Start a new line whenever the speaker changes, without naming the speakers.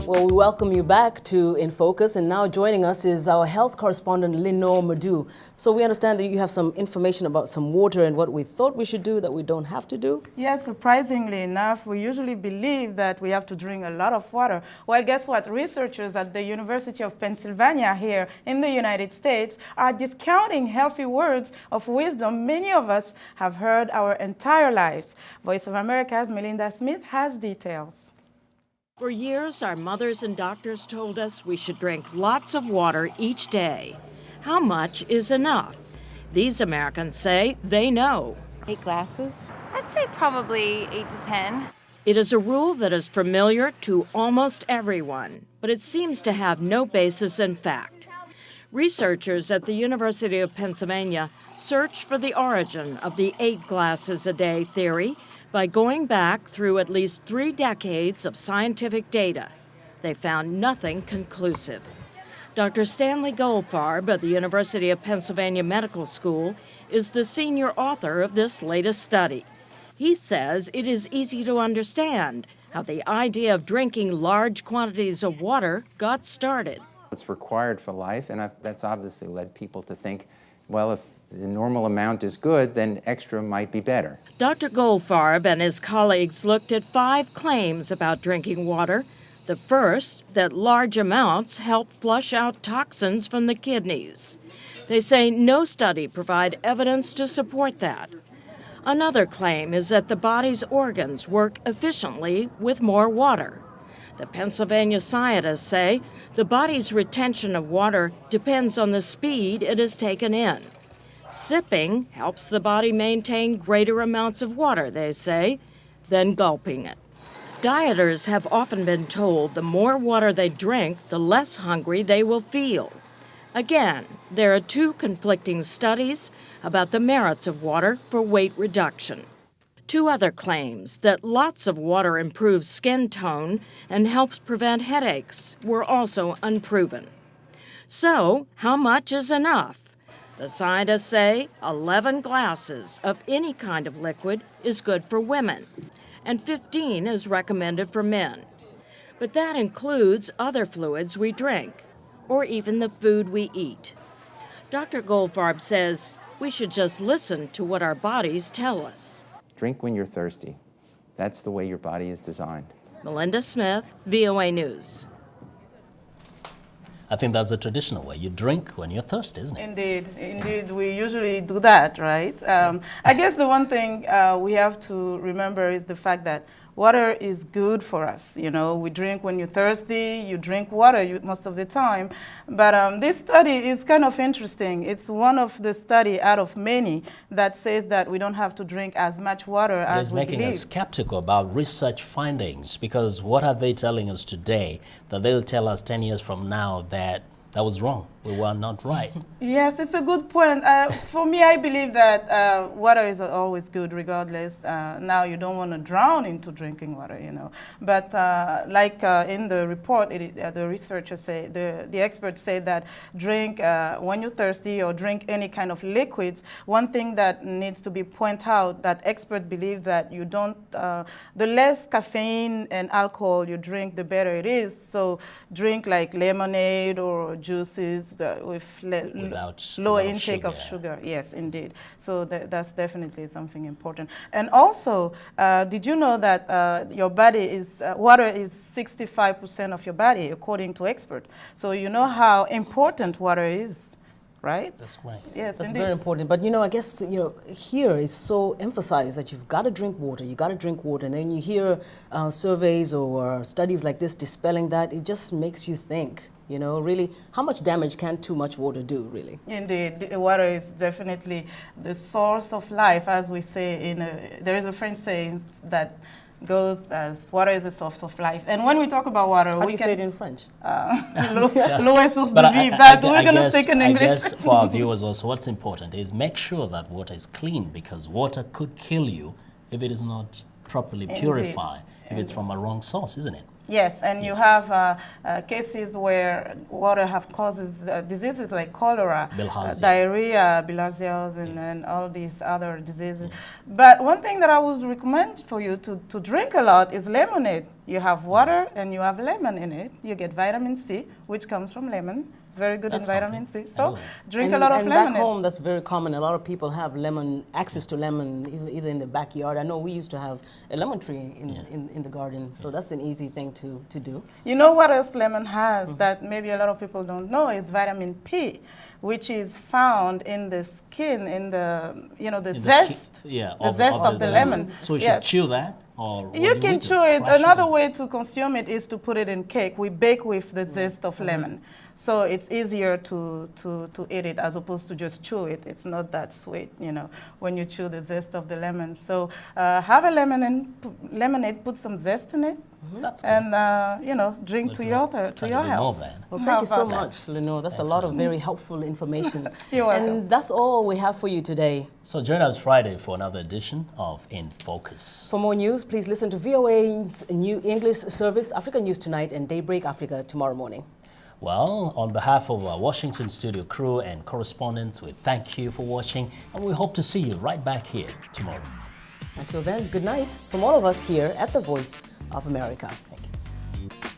Well, we welcome you back to In Focus, and now joining us is our health correspondent, Lenore Madu. So we understand that you have some information about some water and what we thought we should do that we don't have to do?
Yes, surprisingly enough, we usually believe that we have to drink a lot of water. Well, guess what? Researchers at the University of Pennsylvania here in the United States are discounting healthy words of wisdom many of us have heard our entire lives. Voice of America's Melinda Smith has details.
For years, our mothers and doctors told us we should drink lots of water each day. How much is enough? These Americans say they know.
8 glasses? I'd say probably 8 to 10.
It is a rule that is familiar to almost everyone, but it seems to have no basis in fact. Researchers at the University of Pennsylvania searched for the origin of the 8 glasses a day theory by going back through at least 3 decades of scientific data. They found nothing conclusive. Dr. Stanley Goldfarb at the University of Pennsylvania Medical School is the senior author of this latest study. He says it is easy to understand how the idea of drinking large quantities of water got started.
It's required for life, and that's obviously led people to think, well, if the normal amount is good, then extra might be better.
Dr. Goldfarb and his colleagues looked at 5 claims about drinking water. The first, that large amounts help flush out toxins from the kidneys. They say no study provides evidence to support that. Another claim is that the body's organs work efficiently with more water. The Pennsylvania scientists say the body's retention of water depends on the speed it is taken in. Sipping helps the body maintain greater amounts of water, they say, than gulping it. Dieters have often been told the more water they drink, the less hungry they will feel. Again, there are 2 conflicting studies about the merits of water for weight reduction. 2 other claims that lots of water improves skin tone and helps prevent headaches were also unproven. So, how much is enough? The scientists say 11 glasses of any kind of liquid is good for women, and 15 is recommended for men. But that includes other fluids we drink, or even the food we eat. Dr. Goldfarb says we should just listen to what our bodies tell us.
Drink when you're thirsty. That's the way your body is designed.
Melinda Smith, VOA News.
I think that's a traditional way. You drink when you're thirsty, isn't it?
Indeed, we usually do that, right? I guess the one thing we have to remember is the fact that water is good for us. You know, we drink when you're thirsty, you drink water most of the time. But this study is kind of interesting. It's one of the study out of many that says that we don't have to drink as much water as we believe.
It's making us skeptical about research findings, because what are they telling us today that they'll tell us 10 years from now that was wrong, we were not right?
Yes, it's a good point. For me, I believe that water is always good regardless. Now, you don't want to drown into drinking water, you know. But like in the report, the researchers say, the experts say that drink when you're thirsty or drink any kind of liquids. One thing that needs to be pointed out, that experts believe that you don't, the less caffeine and alcohol you drink, the better it is. So drink like lemonade or juices with low intake of sugar. Yes, indeed. So that's definitely something important. And also, did you know that your body is, water is 65% of your body, according to experts. So you know how important water is, right?
That's right.
Yes,
that's
indeed.
very important. But, you know, I guess, you know, here it's so emphasized that you've got to drink water, you got to drink water. And then you hear surveys or studies like this dispelling that. It just makes you think. You know, really, how much damage can too much water do, really? Indeed, the water is definitely the source of life, as we say. There is a French saying that goes as water is the source of life. And when we talk about water, how do you say it in French?
L'eau est source de vie, but we're going to speak in English.
I guess for our viewers also, what's important is make sure that water is clean, because water could kill you if it is not properly purified, if it's from a wrong source, isn't it?
Yes, and you have cases where water have causes diseases like cholera,
Bilharzia.
diarrhea, bilharzios, and all these other diseases. But one thing that I would recommend for you to drink a lot is lemonade. You have water and you have lemon in it. You get vitamin C, which comes from lemon. It's very good
That's
in vitamin C.
something.
So drink a
And-
lot of
and
lemonade.
back home, that's very common. A lot of people have access to lemon, either in the backyard. I know we used to have a lemon tree in the garden, so that's an easy thing to do.
You know what else lemon has that maybe a lot of people don't know is vitamin P, which is found in the skin, in the the zest, the zest of the lemon.
So we should
Yes.
chew that, or what
You
do
can
we do?
chew it.
Crush
Another way to consume it is to put it in cake. We bake with the zest of lemon. So it's easier to eat it as opposed to just chew it. It's not that sweet, when you chew the zest of the lemon. So have a lemonade, put some zest in it,
That's good.
and drink
We'll
to
do
your,
that.
to
Try
your
to do more
health.
of that.
Well,
How
thank you so
about that?
much, Lenore. That's a lot of very helpful information.
You're welcome.
And that's all we have for you today.
So join us Friday for another edition of In Focus.
For more news, please listen to VOA's new English service, Africa News Tonight, and Daybreak Africa tomorrow morning.
Well, on behalf of our Washington studio crew and correspondents, we thank you for watching, and we hope to see you right back here tomorrow.
Until then, good night from all of us here at the Voice of America.
Thank you.